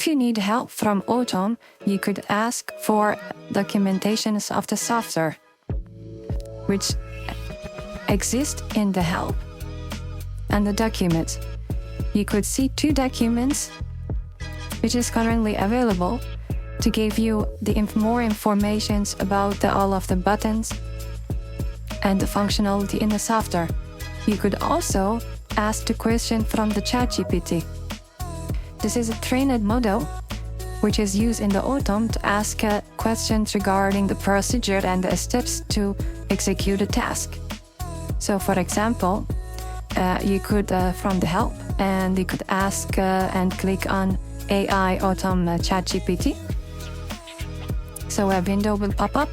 if you need help from OTOM, you could ask for documentations of the software, which exist in the help. And the documents. You could see 2 documents, which is currently available to give you more information about all of the buttons and the functionality in the software. You could also ask the question from the Chat GPT. This is a trained model which is used in the OTOM to ask questions regarding the procedure and the steps to execute a task. So for example, you could from the help, and you could ask and click on AI OTOM Chat GPT. So a window will pop up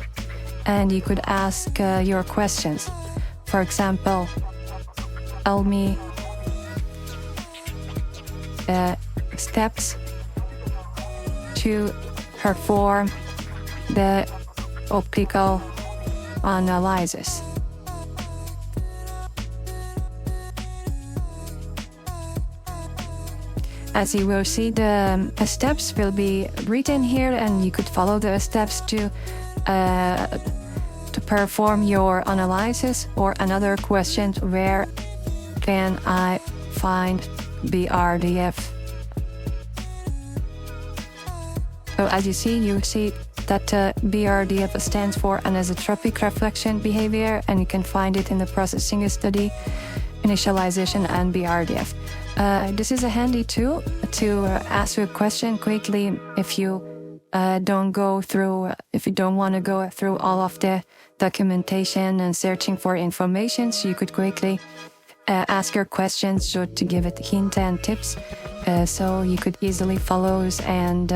and you could ask your questions. For example, tell me steps to perform the optical analysis. As you will see, the steps will be written here, and you could follow the steps to perform your analysis. Or another question, where can I find BRDF? So as you see that BRDF stands for anisotropic reflection behavior, and you can find it in the processing study, initialization, and BRDF. This is a handy tool to ask a question quickly if you don't want to go through all of the documentation and searching for information. So you could quickly ask your questions to give it hint and tips, so you could easily follow and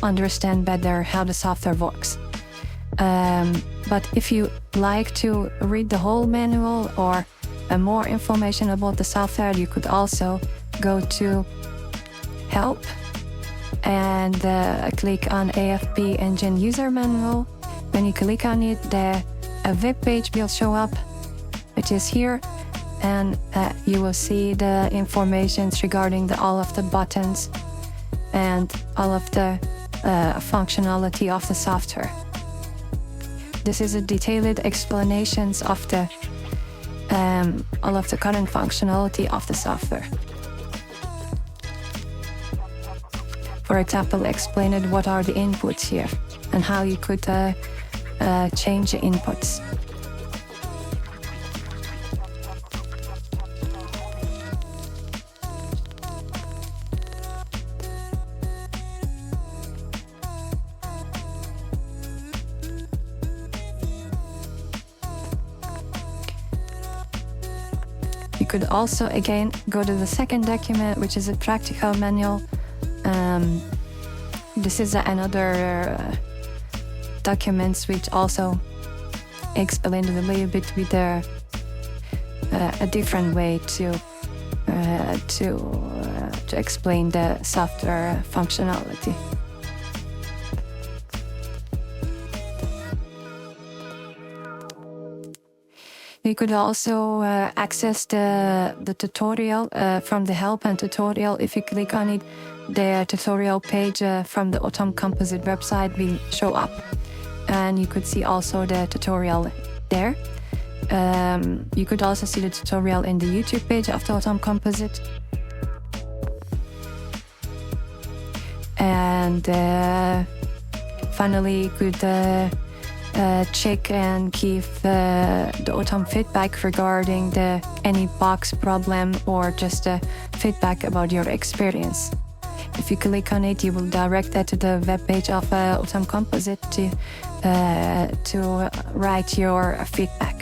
understand better how the software works. But if you like to read the whole manual or more information about the software, you could also go to Help and click on AFP Engine User Manual. When you click on it, the web page will show up, which is here, and you will see the information regarding all of the buttons and all of the functionality of the software. This is a detailed explanations of all of the current functionality of the software. For example, explained what are the inputs here and how you could change the inputs. You could also again go to the second document, which is a practical manual. This is another document which also explained a little bit with a different way to explain the software functionality. You could also access the tutorial from the help and tutorial. If you click on it, the tutorial page from the OTOM Composite website will show up. And you could see also the tutorial there. You could also see the tutorial in the YouTube page of the OTOM Composite. And finally, you could check and give the OTOM feedback regarding any box problem or just feedback about your experience. If you click on it, you will direct that to the web page of OTOM Composite to write your feedback.